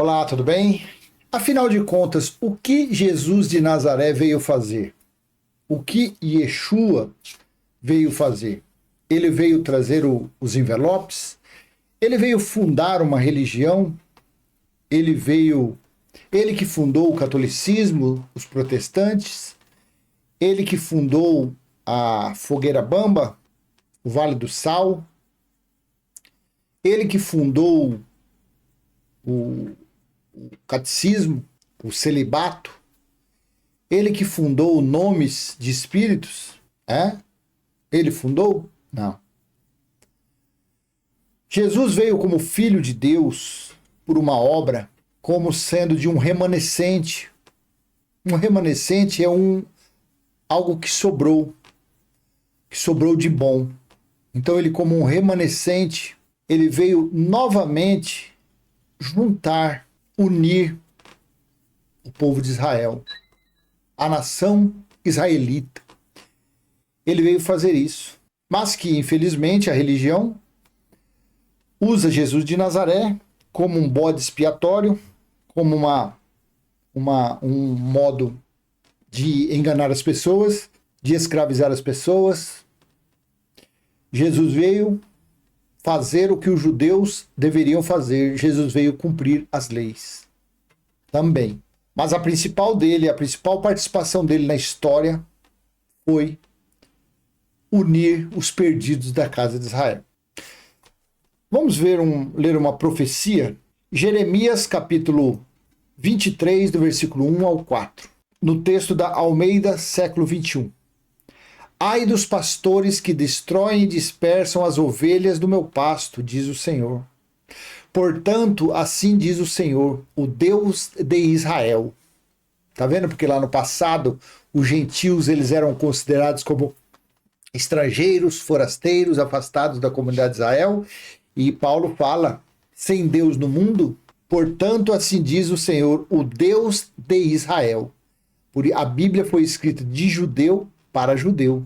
Olá, tudo bem? Afinal de contas, o que Jesus de Nazaré veio fazer? O que Yeshua veio fazer? Ele veio trazer os envelopes? Ele veio fundar uma religião? Ele que fundou o catolicismo, os protestantes? Ele que fundou a Fogueira Bamba, o Vale do Sal? Ele que fundou o catecismo, o celibato? Ele que fundou nomes de espíritos? Ele fundou? Não. Jesus veio como filho de Deus por uma obra, como sendo de um remanescente. Um remanescente é algo que sobrou de bom. Então ele, como um remanescente, ele veio novamente juntar, unir o povo de Israel, a nação israelita. Ele veio fazer isso. Mas que, infelizmente, a religião usa Jesus de Nazaré como um bode expiatório, como um modo de enganar as pessoas, de escravizar as pessoas. Jesus veio fazer o que os judeus deveriam fazer. Jesus veio cumprir as leis também. Mas a principal participação dele na história foi unir os perdidos da casa de Israel. Vamos ler uma profecia? Jeremias capítulo 23, do versículo 1 ao 4. No texto da Almeida, século 21. Ai dos pastores que destroem e dispersam as ovelhas do meu pasto, diz o Senhor. Portanto, assim diz o Senhor, o Deus de Israel. Tá vendo? Porque lá no passado, os gentios eles eram considerados como estrangeiros, forasteiros, afastados da comunidade de Israel. E Paulo fala, sem Deus no mundo, portanto, assim diz o Senhor, o Deus de Israel. A Bíblia foi escrita de judeu para judeu.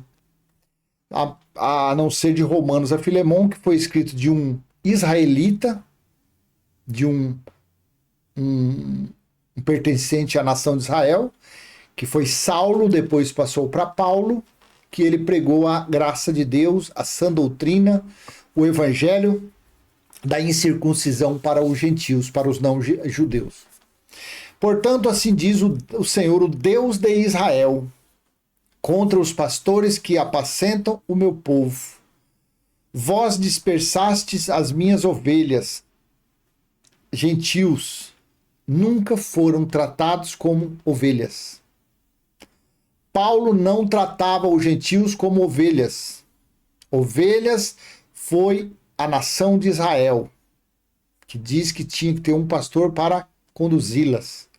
A não ser de Romanos a Filemão, que foi escrito de um israelita, de um pertencente à nação de Israel, que foi Saulo, depois passou para Paulo, que ele pregou a graça de Deus, a sã doutrina, o evangelho da incircuncisão para os gentios, para os não judeus. Portanto, assim diz o Senhor, o Deus de Israel, contra os pastores que apacentam o meu povo. Vós dispersastes as minhas ovelhas. Gentios nunca foram tratados como ovelhas. Paulo não tratava os gentios como ovelhas. Ovelhas foi a nação de Israel, que diz que tinha que ter um pastor para conduzi-las.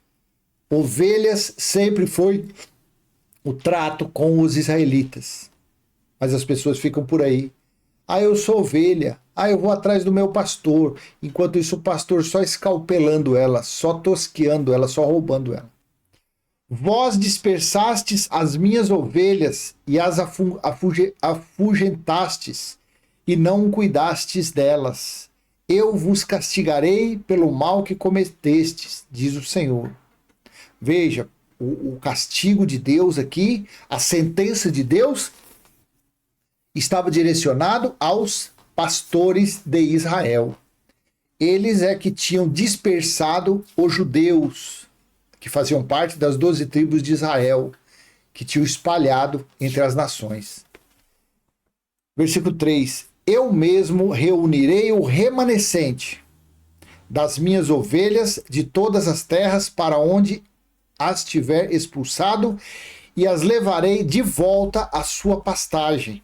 Ovelhas sempre foi o trato com os israelitas. Mas as pessoas ficam por aí. Eu sou ovelha. Eu vou atrás do meu pastor. Enquanto isso, o pastor só escalpelando ela, só tosqueando ela, só roubando ela. Vós dispersastes as minhas ovelhas e as afugentastes, e não cuidastes delas. Eu vos castigarei pelo mal que cometestes, diz o Senhor. Veja, o castigo de Deus aqui, a sentença de Deus, estava direcionado aos pastores de Israel. Eles é que tinham dispersado os judeus, que faziam parte das 12 tribos de Israel, que tinham espalhado entre as nações. Versículo 3. Eu mesmo reunirei o remanescente das minhas ovelhas de todas as terras para onde as tiver expulsado, e as levarei de volta à sua pastagem.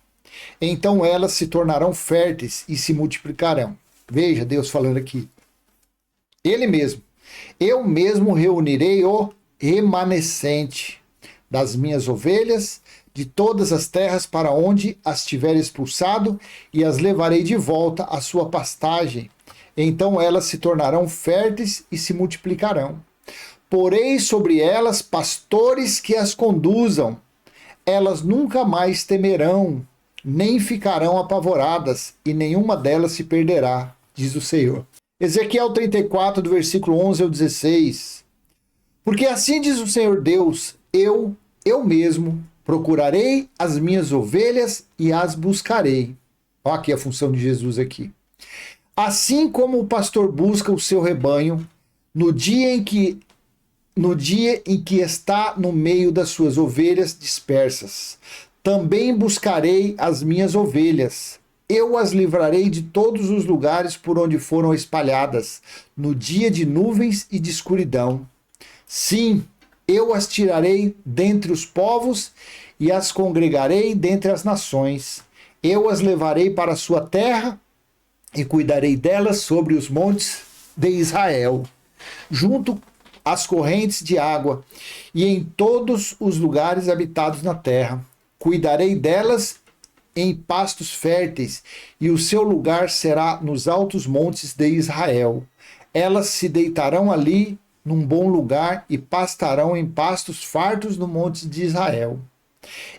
Então elas se tornarão férteis e se multiplicarão. Veja Deus falando aqui. Ele mesmo. Eu mesmo reunirei o remanescente das minhas ovelhas de todas as terras para onde as tiver expulsado, e as levarei de volta à sua pastagem. Então elas se tornarão férteis e se multiplicarão. Porei sobre elas pastores que as conduzam. Elas nunca mais temerão, nem ficarão apavoradas, e nenhuma delas se perderá, diz o Senhor. Ezequiel 34, do versículo 11 ao 16. Porque assim diz o Senhor Deus, eu mesmo procurarei as minhas ovelhas e as buscarei. Olha aqui a função de Jesus aqui. Assim como o pastor busca o seu rebanho no dia em que está no meio das suas ovelhas dispersas, também buscarei as minhas ovelhas. Eu as livrarei de todos os lugares por onde foram espalhadas, no dia de nuvens e de escuridão. Sim, eu as tirarei dentre os povos e as congregarei dentre as nações. Eu as levarei para a sua terra e cuidarei delas sobre os montes de Israel, junto às correntes de água e em todos os lugares habitados na terra. Cuidarei delas em pastos férteis, e o seu lugar será nos altos montes de Israel. Elas se deitarão ali num bom lugar e pastarão em pastos fartos no monte de Israel.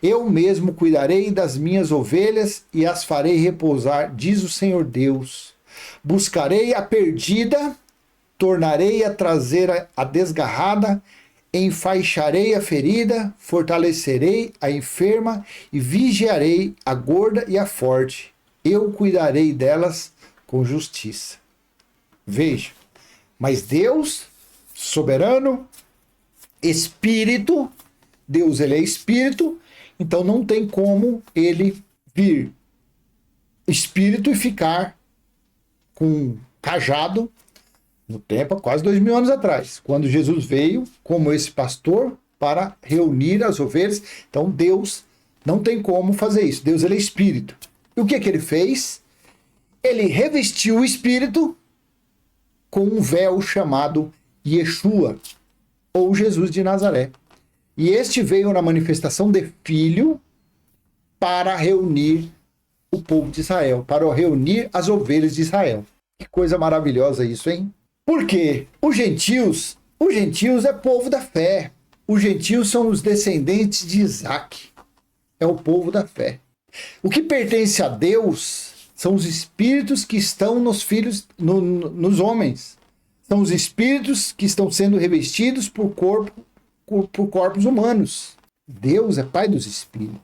Eu mesmo cuidarei das minhas ovelhas e as farei repousar, diz o Senhor Deus. Buscarei a perdida, tornarei a trazer a desgarrada, enfaixarei a ferida, fortalecerei a enferma e vigiarei a gorda e a forte. Eu cuidarei delas com justiça. Veja, mas Deus, soberano, Espírito, Deus ele é Espírito, então não tem como ele vir Espírito e ficar com cajado no tempo, há quase 2000 anos atrás, quando Jesus veio como esse pastor para reunir as ovelhas. Então Deus não tem como fazer isso. Deus ele é Espírito. E o que ele fez? Ele revestiu o Espírito com um véu chamado Yeshua, ou Jesus de Nazaré. E este veio na manifestação de Filho para reunir o povo de Israel, para reunir as ovelhas de Israel. Que coisa maravilhosa isso, hein? Porque os gentios é povo da fé. Os gentios são os descendentes de Isaac. É o povo da fé. O que pertence a Deus são os espíritos que estão nos filhos, nos homens. São os espíritos que estão sendo revestidos por corpos humanos. Deus é pai dos espíritos.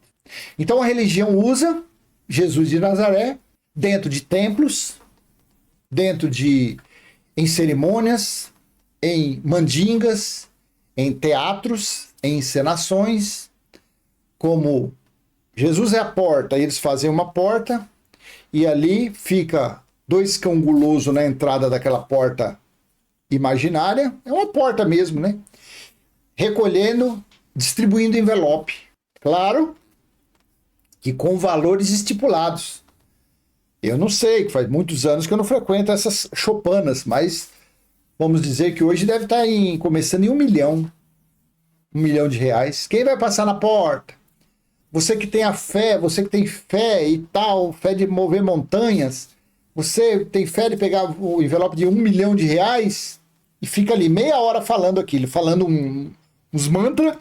Então a religião usa Jesus de Nazaré dentro de templos, em cerimônias, em mandingas, em teatros, em encenações, como Jesus é a porta, eles fazem uma porta e ali fica 2 cão guloso na entrada daquela porta imaginária, é uma porta mesmo, né? Recolhendo, distribuindo envelope. Claro que com valores estipulados. Eu não sei, que faz muitos anos que eu não frequento essas choupanas, mas vamos dizer que hoje deve estar começando em 1 milhão. 1 milhão de reais. Quem vai passar na porta? Você que tem a fé, você que tem fé e tal, fé de mover montanhas, você tem fé de pegar o envelope de 1 milhão de reais e fica ali meia hora falando aquilo, falando uns mantras,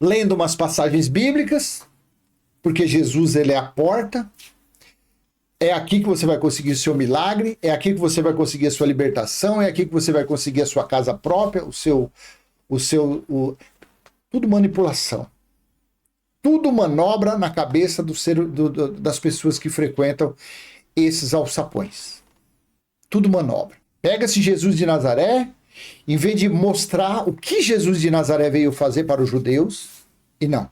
lendo umas passagens bíblicas, porque Jesus ele é a porta. É aqui que você vai conseguir o seu milagre, é aqui que você vai conseguir a sua libertação, é aqui que você vai conseguir a sua casa própria, tudo manipulação. Tudo manobra na cabeça das pessoas que frequentam esses alçapões. Tudo manobra. Pega-se Jesus de Nazaré, em vez de mostrar o que Jesus de Nazaré veio fazer para os judeus, e não.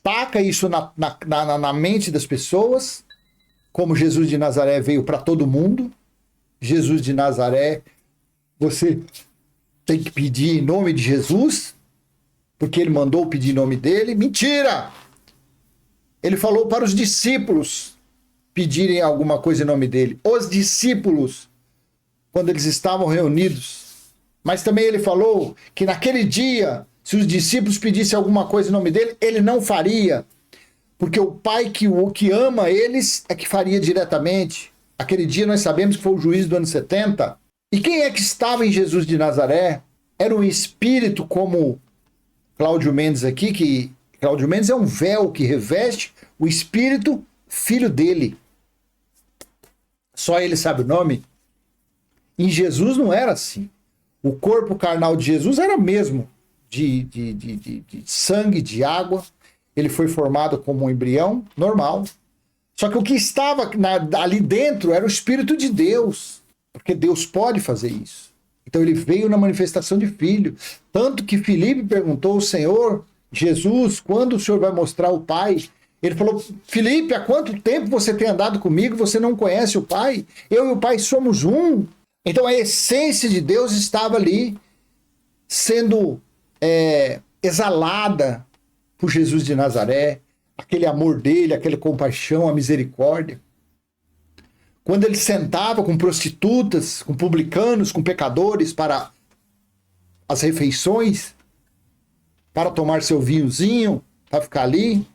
Taca isso na mente das pessoas, como Jesus de Nazaré veio para todo mundo. Jesus de Nazaré, você tem que pedir em nome de Jesus, porque ele mandou pedir em nome dele. Mentira! Ele falou para os discípulos pedirem alguma coisa em nome dele. Os discípulos, quando eles estavam reunidos. Mas também ele falou que naquele dia, se os discípulos pedissem alguma coisa em nome dele, ele não faria. Porque o Pai que ama eles é que faria diretamente. Aquele dia nós sabemos que foi o juízo do ano 70. E quem é que estava em Jesus de Nazaré? Era um espírito como Cláudio Mendes aqui, que Cláudio Mendes é um véu que reveste o espírito filho dele. Só ele sabe o nome. Em Jesus não era assim. O corpo carnal de Jesus era mesmo de sangue, de água. Ele foi formado como um embrião normal. Só que o que estava ali dentro era o Espírito de Deus. Porque Deus pode fazer isso. Então ele veio na manifestação de filho. Tanto que Filipe perguntou ao Senhor, Jesus, quando o Senhor vai mostrar o Pai? Ele falou, Filipe, há quanto tempo você tem andado comigo? Você não conhece o Pai? Eu e o Pai somos um. Então a essência de Deus estava ali sendo exalada por Jesus de Nazaré. Aquele amor dele, aquela compaixão, a misericórdia. Quando ele sentava com prostitutas, com publicanos, com pecadores para as refeições, para tomar seu vinhozinho, para ficar ali.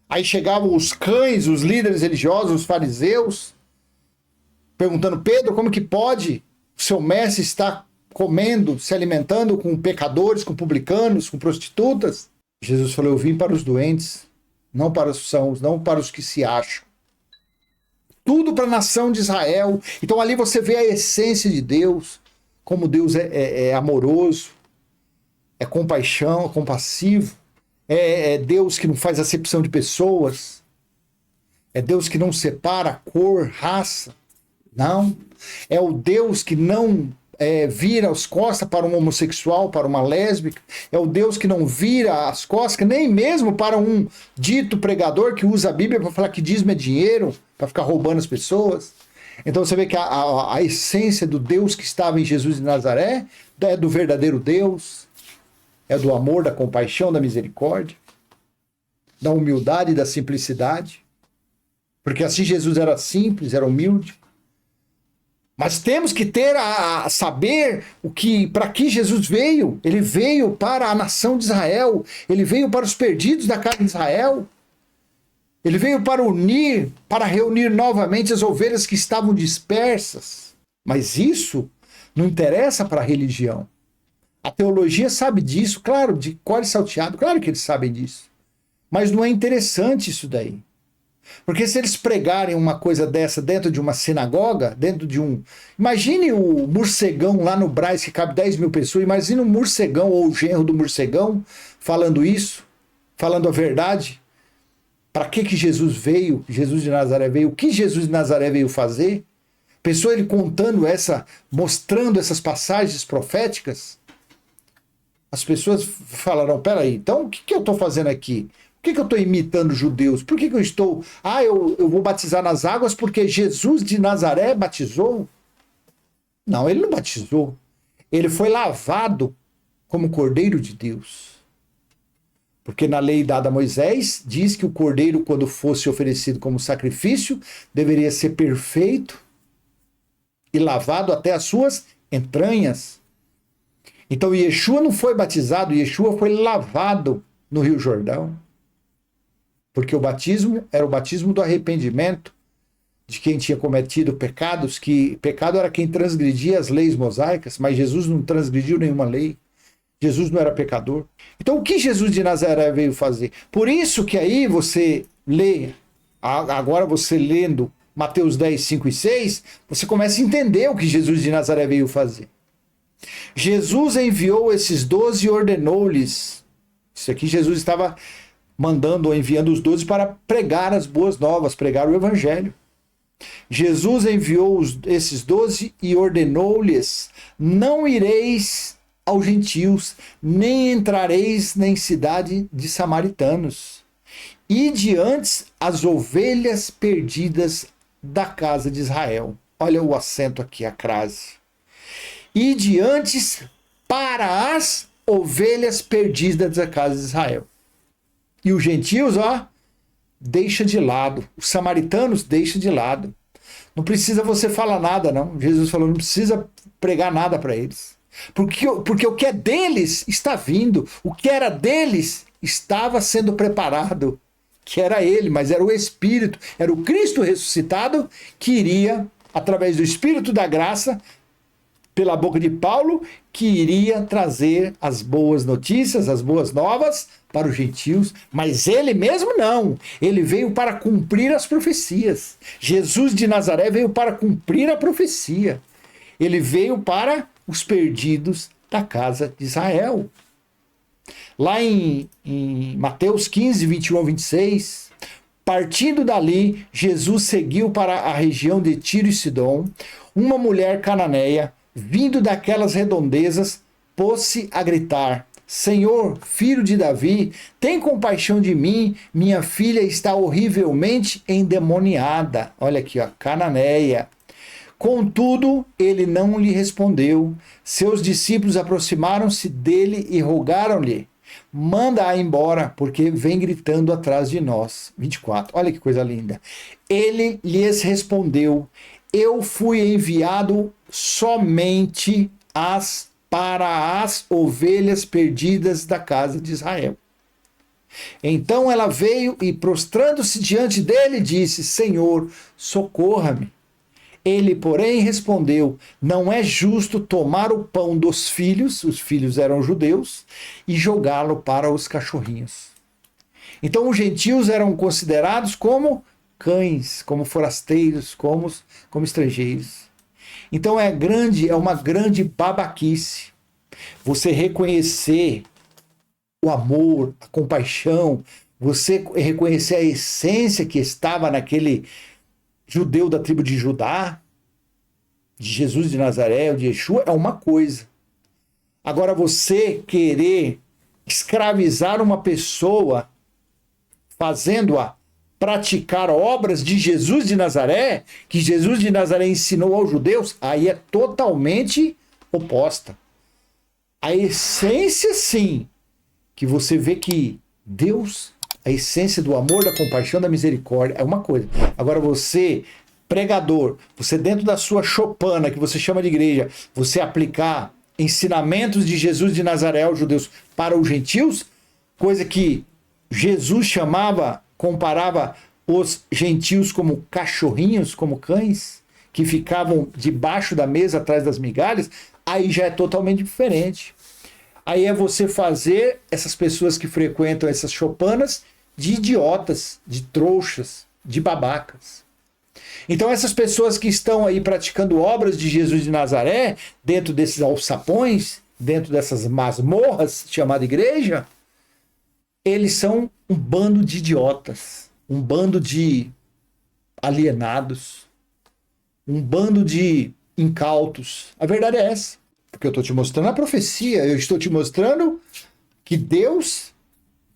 Aí chegavam os cães, os líderes religiosos, os fariseus, perguntando, Pedro, como que pode o seu mestre estar comendo, se alimentando com pecadores, com publicanos, com prostitutas? Jesus falou, eu vim para os doentes, não para os sãos, não para os que se acham. Tudo para a nação de Israel. Então ali você vê a essência de Deus, como Deus é amoroso, é compaixão, é compassivo, é Deus que não faz acepção de pessoas, é Deus que não separa cor, raça, não. É o Deus que não vira as costas para um homossexual, para uma lésbica, é o Deus que não vira as costas, nem mesmo para um dito pregador que usa a Bíblia para falar que dízimo é dinheiro, para ficar roubando as pessoas. Então você vê que a essência do Deus que estava em Jesus de Nazaré é do verdadeiro Deus, é do amor, da compaixão, da misericórdia, da humildade e da simplicidade. Porque assim Jesus era simples, era humilde. Mas temos que ter a saber para que Jesus veio. Ele veio para a nação de Israel. Ele veio para os perdidos da casa de Israel. Ele veio para unir, para reunir novamente as ovelhas que estavam dispersas. Mas isso não interessa para a religião. A teologia sabe disso, claro, de cor e salteado, claro que eles sabem disso. Mas não é interessante isso daí. Porque se eles pregarem uma coisa dessa dentro de uma sinagoga, dentro de um... Imagine o morcegão lá no Brás, que cabe 10 mil pessoas, imagine o morcegão ou o genro do morcegão falando isso, falando a verdade. Para que Jesus veio, Jesus de Nazaré veio, o que Jesus de Nazaré veio fazer? Pensou ele contando mostrando essas passagens proféticas? As pessoas falarão, peraí, então o que eu estou fazendo aqui? Por que eu estou imitando judeus? Por que eu estou... eu vou batizar nas águas porque Jesus de Nazaré batizou? Não, ele não batizou. Ele foi lavado como Cordeiro de Deus. Porque na lei dada a Moisés, diz que o cordeiro, quando fosse oferecido como sacrifício, deveria ser perfeito e lavado até as suas entranhas. Então Yeshua não foi batizado, Yeshua foi lavado no Rio Jordão. Porque o batismo era o batismo do arrependimento de quem tinha cometido pecados, que pecado era quem transgredia as leis mosaicas, mas Jesus não transgrediu nenhuma lei. Jesus não era pecador. Então o que Jesus de Nazaré veio fazer? Por isso que aí você lê, agora você lendo Mateus 10, 5 e 6, você começa a entender o que Jesus de Nazaré veio fazer. Jesus enviou esses 12 e ordenou-lhes. Isso aqui Jesus estava mandando ou enviando os 12 para pregar as boas novas, pregar o evangelho. Jesus enviou esses 12 e ordenou-lhes: não ireis aos gentios, nem entrareis em cidade de samaritanos. Ide antes as ovelhas perdidas da casa de Israel. Olha o acento aqui, a crase. Ide antes para as ovelhas perdidas da casa de Israel. E os gentios, deixa de lado. Os samaritanos, deixa de lado. Não precisa você falar nada, não. Jesus falou, não precisa pregar nada para eles. Porque o que é deles está vindo. O que era deles estava sendo preparado. Que era ele, mas era o Espírito. Era o Cristo ressuscitado que iria, através do Espírito da graça, pela boca de Paulo, que iria trazer as boas notícias, as boas novas para os gentios, mas ele mesmo não. Ele veio para cumprir as profecias. Jesus de Nazaré veio para cumprir a profecia. Ele veio para os perdidos da casa de Israel. Lá em Mateus 15, 21 a 26, partindo dali, Jesus seguiu para a região de Tiro e Sidom. Uma mulher cananeia, vindo daquelas redondezas, pôs-se a gritar: Senhor, filho de Davi, tem compaixão de mim, minha filha está horrivelmente endemoniada. Olha aqui, ó, cananeia. Contudo, ele não lhe respondeu. Seus discípulos aproximaram-se dele e rogaram-lhe: manda-a embora, porque vem gritando atrás de nós. 24, olha que coisa linda. Ele lhes respondeu: eu fui enviado somente para as ovelhas perdidas da casa de Israel. Então ela veio e, prostrando-se diante dele, disse: Senhor, socorra-me. Ele, porém, respondeu: não é justo tomar o pão dos filhos, os filhos eram judeus, e jogá-lo para os cachorrinhos. Então os gentios eram considerados como cães, como forasteiros, como estrangeiros. Então é uma grande babaquice você reconhecer o amor, a compaixão, você reconhecer a essência que estava naquele judeu da tribo de Judá, de Jesus de Nazaré, de Yeshua, é uma coisa. Agora você querer escravizar uma pessoa, fazendo-a praticar obras de Jesus de Nazaré, que Jesus de Nazaré ensinou aos judeus, aí é totalmente oposta. A essência, sim, que você vê que Deus, a essência do amor, da compaixão, da misericórdia, é uma coisa. Agora você, pregador, você dentro da sua chopana, que você chama de igreja, você aplicar ensinamentos de Jesus de Nazaré aos judeus para os gentios, coisa que Jesus comparava os gentios como cachorrinhos, como cães, que ficavam debaixo da mesa, atrás das migalhas, aí já é totalmente diferente. Aí é você fazer essas pessoas que frequentam essas chopanas de idiotas, de trouxas, de babacas. Então essas pessoas que estão aí praticando obras de Jesus de Nazaré, dentro desses alçapões, dentro dessas masmorras, chamada igreja, eles são um bando de idiotas, um bando de alienados, um bando de incautos. A verdade é essa. Porque eu estou te mostrando a profecia, eu estou te mostrando que Deus,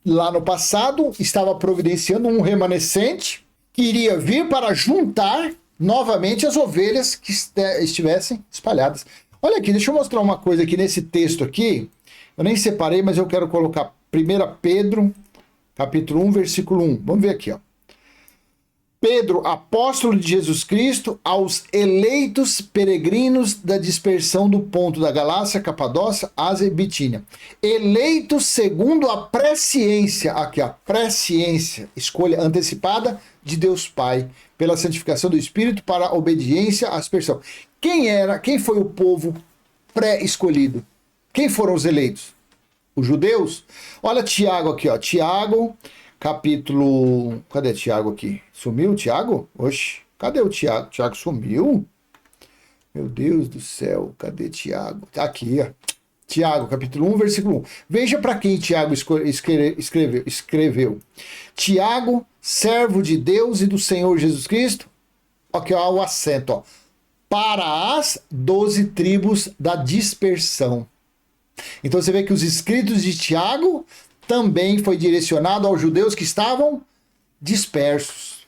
lá no passado, estava providenciando um remanescente que iria vir para juntar novamente as ovelhas que estivessem espalhadas. Olha aqui, deixa eu mostrar uma coisa aqui nesse texto aqui. Eu nem separei, mas eu quero colocar 1 Pedro, capítulo 1, versículo 1. Vamos ver aqui, ó. Pedro, apóstolo de Jesus Cristo, aos eleitos peregrinos da dispersão do Ponto, da Galácia, Capadócia, Ásia e Bitínia. Eleitos segundo a presciência, aqui ó, presciência, escolha antecipada de Deus Pai, pela santificação do Espírito para a obediência à aspersão. Quem foi o povo pré-escolhido? Quem foram os eleitos? Os judeus? Olha Tiago aqui, ó, Tiago... capítulo... Cadê Tiago aqui? Sumiu o Tiago? Oxe, cadê o Tiago? Tiago sumiu? Meu Deus do céu, cadê Tiago? Tá aqui, ó. Tiago, capítulo 1, versículo 1. Veja para quem Tiago escreveu. Tiago, servo de Deus e do Senhor Jesus Cristo. Aqui, ó, o acento, ó. Para as 12 tribos da dispersão. Então você vê que os escritos de Tiago também foi direcionado aos judeus que estavam dispersos,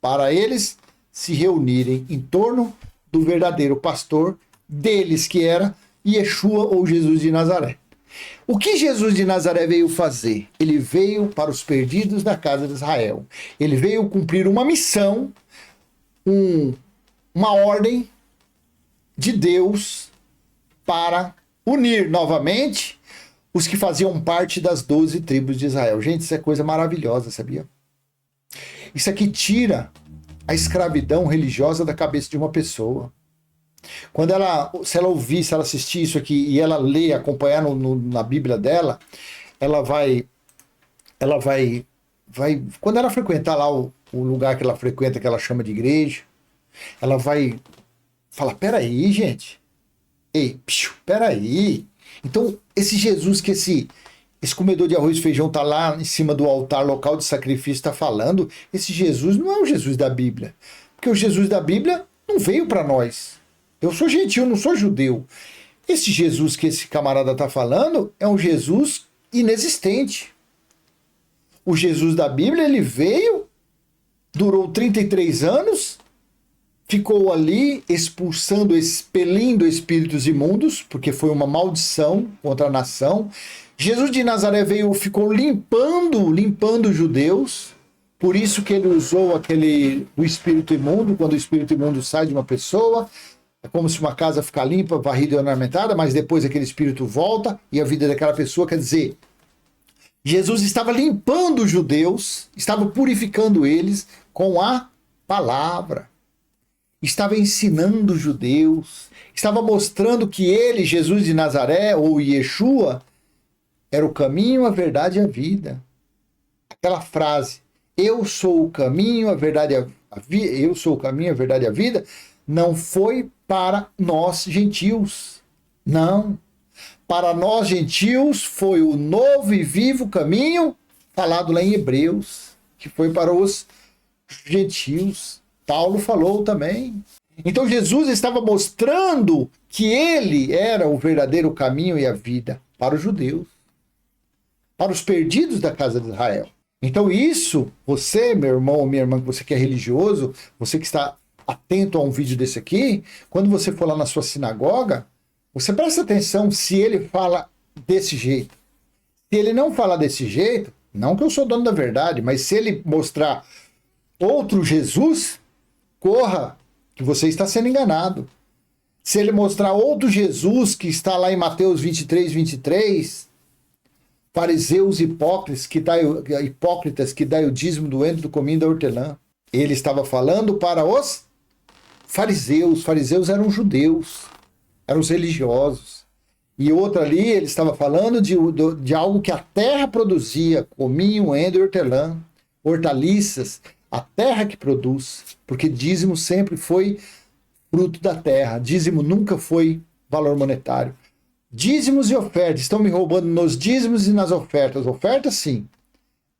para eles se reunirem em torno do verdadeiro pastor deles, que era Yeshua ou Jesus de Nazaré. O que Jesus de Nazaré veio fazer? Ele veio para os perdidos da casa de Israel. Ele veio cumprir uma missão, uma ordem de Deus para unir novamente os que faziam parte das 12 tribos de Israel. Gente, isso é coisa maravilhosa, sabia? Isso aqui tira a escravidão religiosa da cabeça de uma pessoa. Quando se ela ouvir, se ela assistir isso aqui e ela ler, acompanhar na Bíblia dela, ela vai, quando ela frequentar lá o lugar que ela frequenta, que ela chama de igreja, ela vai falar, peraí, gente, Ei, peraí. Então, esse Jesus que esse comedor de arroz e feijão tá lá em cima do altar local de sacrifício está falando, esse Jesus não é o Jesus da Bíblia. Porque o Jesus da Bíblia não veio para nós. Eu sou gentil, não sou judeu. Esse Jesus que esse camarada está falando é um Jesus inexistente. O Jesus da Bíblia, ele veio, durou 33 anos, ficou ali expulsando, expelindo espíritos imundos, porque foi uma maldição contra a nação. Jesus de Nazaré veio, ficou limpando os judeus, por isso que ele usou do espírito imundo. Quando o espírito imundo sai de uma pessoa, é como se uma casa ficar limpa, varrida e ornamentada, mas depois aquele espírito volta e a vida daquela pessoa, quer dizer, Jesus estava limpando os judeus, estava purificando eles com a palavra. Estava ensinando os judeus, estava mostrando que ele, Jesus de Nazaré, ou Yeshua, era o caminho, a verdade e a vida. Aquela frase, eu sou o caminho, a verdade e a vida, eu sou o caminho, a verdade e a vida, não foi para nós gentios. Não. Para nós gentios foi o novo e vivo caminho, falado lá em Hebreus, que foi para os gentios. Paulo falou também. Então Jesus estava mostrando que ele era o verdadeiro caminho e a vida para os judeus, para os perdidos da casa de Israel. Então isso, você, meu irmão ou minha irmã, você que é religioso, você que está atento a um vídeo desse aqui, quando você for lá na sua sinagoga, você presta atenção se ele fala desse jeito. Se ele não falar desse jeito, não que eu sou dono da verdade, mas se ele mostrar outro Jesus, corra, que você está sendo enganado. Se ele mostrar outro Jesus que está lá em Mateus 23, fariseus hipócritas que dá o dízimo do endro, do cominho e da hortelã. Ele estava falando para os fariseus. Os fariseus eram judeus, eram os religiosos. E outro ali, ele estava falando de algo que a terra produzia, cominho, endro e hortelã, hortaliças, a terra que produz, porque dízimo sempre foi fruto da terra, dízimo nunca foi valor monetário. Dízimos e ofertas, estão me roubando nos dízimos e nas ofertas. Ofertas, sim,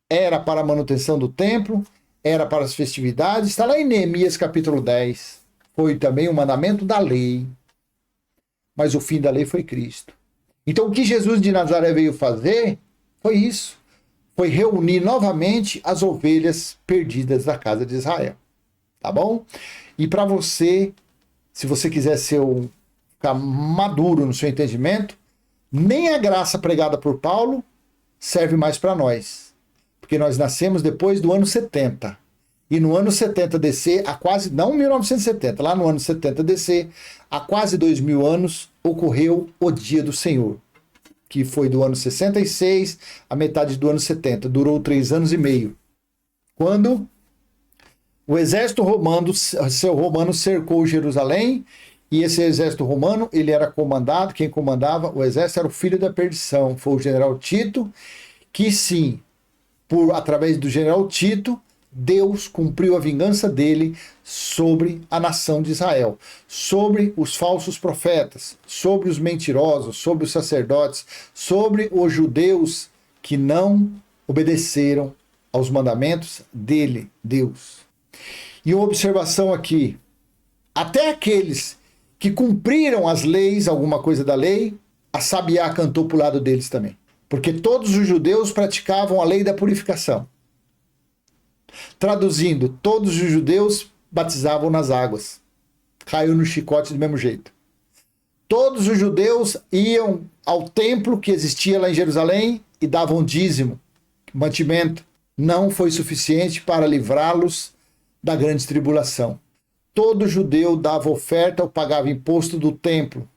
era para a manutenção do templo, era para as festividades, está lá em Neemias capítulo 10, foi também um mandamento da lei, mas o fim da lei foi Cristo. Então o que Jesus de Nazaré veio fazer foi isso, foi reunir novamente as ovelhas perdidas da casa de Israel, tá bom? E para você, se você quiser ficar maduro no seu entendimento, nem a graça pregada por Paulo serve mais para nós, porque nós nascemos depois do ano 70. E no ano 70 DC, há quase, não 1970, lá no ano 70 DC, há quase 2000 anos, ocorreu o dia do Senhor, que foi do ano 66 à metade do ano 70, durou 3 anos e meio, quando o exército romano cercou Jerusalém, e esse exército romano, ele era comandado, quem comandava o exército era o filho da perdição, foi o general Tito, que sim, através do general Tito, Deus cumpriu a vingança dele sobre a nação de Israel, sobre os falsos profetas, sobre os mentirosos, sobre os sacerdotes, sobre os judeus que não obedeceram aos mandamentos dele, Deus. E uma observação aqui, até aqueles que cumpriram as leis, alguma coisa da lei, a sabiá cantou para o lado deles também. Porque todos os judeus praticavam a lei da purificação. Traduzindo, todos os judeus batizavam nas águas. Caiu no chicote do mesmo jeito. Todos os judeus iam ao templo que existia lá em Jerusalém e davam dízimo, mantimento. Não foi suficiente para livrá-los da grande tribulação. Todo judeu dava oferta ou pagava imposto do templo.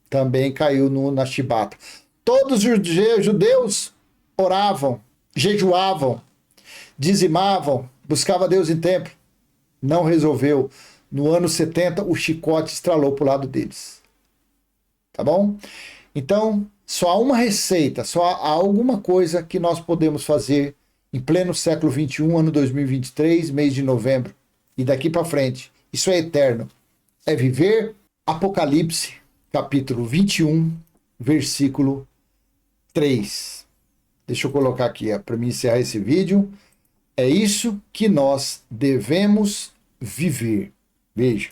Também caiu na chibata. Todos os judeus oravam, jejuavam, dizimavam, buscavam Deus em templo. Não resolveu. No ano 70, o chicote estralou para o lado deles. Tá bom? Então, só há uma receita, só há alguma coisa que nós podemos fazer em pleno século XXI, ano 2023, mês de novembro, e daqui para frente. Isso é eterno. É viver Apocalipse capítulo 21, versículo 3. Deixa eu colocar aqui para me encerrar esse vídeo. É isso que nós devemos viver. Veja.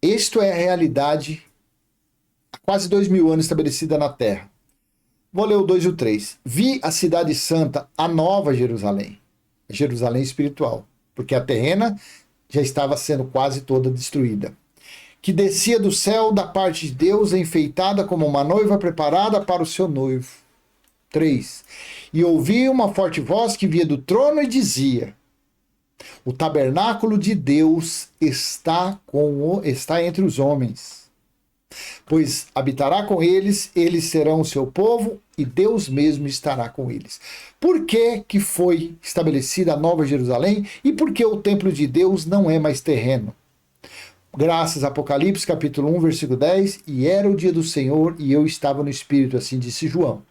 Isto é a realidade há quase 2000 anos estabelecida na Terra. Vou ler o 2 e o 3. Vi a cidade santa, a nova Jerusalém. Jerusalém espiritual. Porque a terrena já estava sendo quase toda destruída. Que descia do céu da parte de Deus, enfeitada como uma noiva preparada para o seu noivo. 3. E ouvi uma forte voz que vinha do trono e dizia: o tabernáculo de Deus está entre os homens, pois habitará com eles, eles serão o seu povo e Deus mesmo estará com eles. Por que foi estabelecida a Nova Jerusalém e por que o templo de Deus não é mais terreno? Graças a Apocalipse capítulo 1, versículo 10, e era o dia do Senhor e eu estava no Espírito, assim disse João.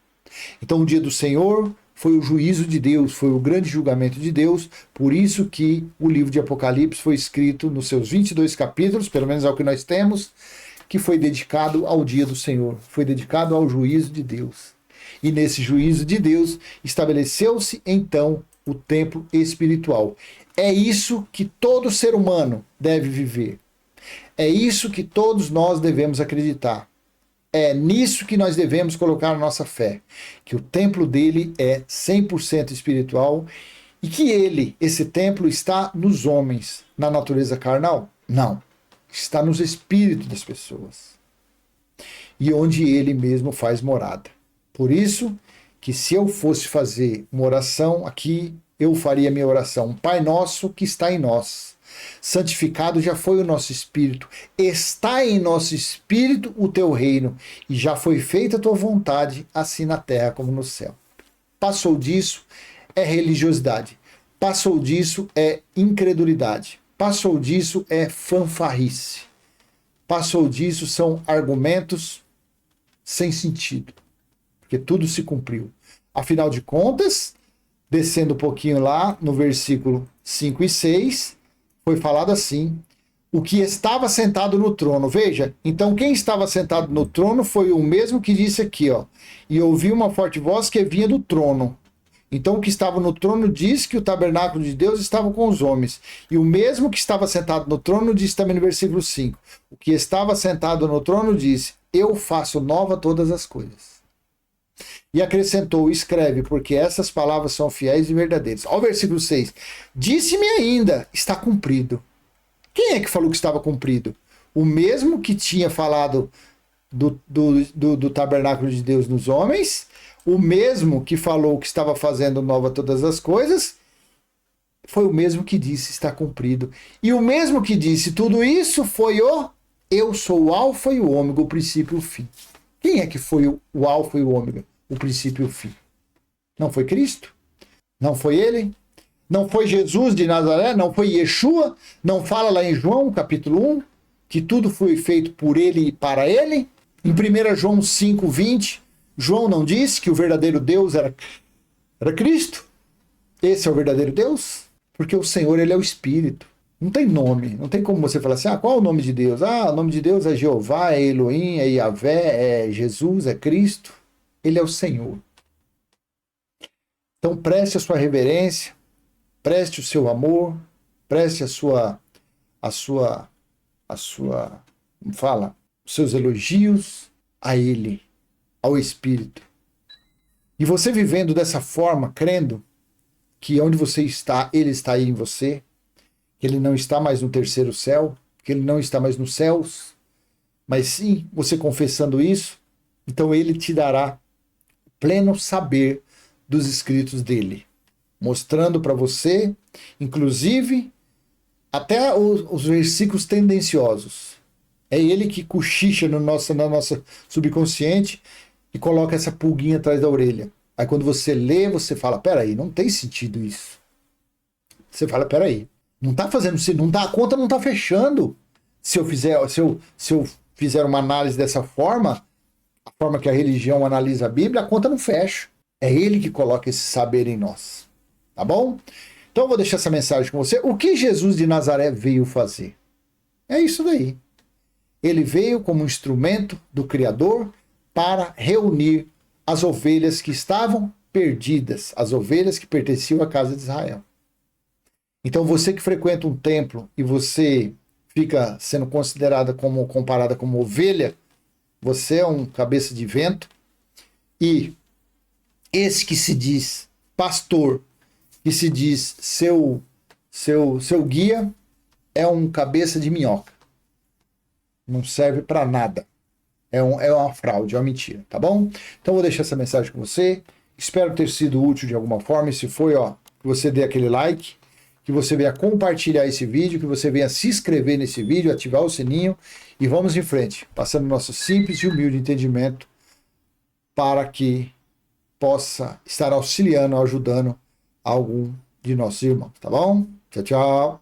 Então o dia do Senhor foi o juízo de Deus, foi o grande julgamento de Deus, por isso que o livro de Apocalipse foi escrito nos seus 22 capítulos, pelo menos é o que nós temos, que foi dedicado ao dia do Senhor, foi dedicado ao juízo de Deus. E nesse juízo de Deus estabeleceu-se então o templo espiritual. É isso que todo ser humano deve viver. É isso que todos nós devemos acreditar. É nisso que nós devemos colocar a nossa fé, que o templo dele é 100% espiritual e que esse templo está nos homens, na natureza carnal? Não, está nos espíritos das pessoas e onde ele mesmo faz morada. Por isso que se eu fosse fazer uma oração aqui, eu faria minha oração: Pai nosso que está em nós, santificado já foi o nosso espírito, está em nosso espírito o teu reino, e já foi feita a tua vontade, assim na terra como no céu. Passou disso é religiosidade, passou disso é incredulidade, passou disso é fanfarrice, passou disso são argumentos sem sentido, porque tudo se cumpriu. Afinal de contas, descendo um pouquinho lá no versículo 5 e 6, foi falado assim: o que estava sentado no trono. Veja, então quem estava sentado no trono foi o mesmo que disse aqui, ó. E ouvi uma forte voz que vinha do trono. Então o que estava no trono disse que o tabernáculo de Deus estava com os homens. E o mesmo que estava sentado no trono disse também no versículo 5. O que estava sentado no trono disse: eu faço nova todas as coisas. E acrescentou: escreve, porque essas palavras são fiéis e verdadeiras. Ao versículo 6. Disse-me ainda: está cumprido. Quem é que falou que estava cumprido? O mesmo que tinha falado do tabernáculo de Deus nos homens, o mesmo que falou que estava fazendo nova todas as coisas, foi o mesmo que disse: está cumprido. E o mesmo que disse tudo isso foi eu sou o alfa e o ômega, o princípio e o fim. Quem é que foi o alfa e o ômega? O princípio e o fim. Não foi Cristo? Não foi ele? Não foi Jesus de Nazaré? Não foi Yeshua? Não fala lá em João, capítulo 1, que tudo foi feito por ele e para ele? Em 1 João 5,20, João não disse que o verdadeiro Deus era Cristo? Esse é o verdadeiro Deus? Porque o Senhor, ele é o Espírito. Não tem nome. Não tem como você falar assim: qual é o nome de Deus? O nome de Deus é Jeová, é Elohim, é Yahvé, é Jesus, é Cristo. Ele é o Senhor. Então preste a sua reverência, preste o seu amor, preste os seus elogios a Ele, ao Espírito. E você vivendo dessa forma, crendo que onde você está, Ele está aí em você, que Ele não está mais no terceiro céu, que Ele não está mais nos céus, mas sim, você confessando isso, então Ele te dará pleno saber dos escritos dele, mostrando para você, inclusive, até os versículos tendenciosos. É ele que cochicha na nossa subconsciente e coloca essa pulguinha atrás da orelha. Aí quando você lê, você fala: peraí, não tem sentido isso. Você fala: peraí, não tá fazendo sentido, a conta não tá fechando. Se eu fizer uma análise dessa forma, a forma que a religião analisa a Bíblia, a conta não fecha. É ele que coloca esse saber em nós. Tá bom? Então eu vou deixar essa mensagem com você. O que Jesus de Nazaré veio fazer? É isso daí. Ele veio como instrumento do Criador para reunir as ovelhas que estavam perdidas, as ovelhas que pertenciam à casa de Israel. Então você que frequenta um templo e você fica sendo comparada como ovelha, você é um cabeça de vento, e esse que se diz pastor, que se diz seu guia, é um cabeça de minhoca. Não serve para nada. É uma fraude, é uma mentira, tá bom? Então vou deixar essa mensagem com você. Espero ter sido útil de alguma forma. E se foi, que você dê aquele like, que você venha compartilhar esse vídeo, que você venha se inscrever nesse vídeo, ativar o sininho e vamos em frente, passando nosso simples e humilde entendimento para que possa estar auxiliando, ajudando algum de nossos irmãos, tá bom? Tchau, tchau.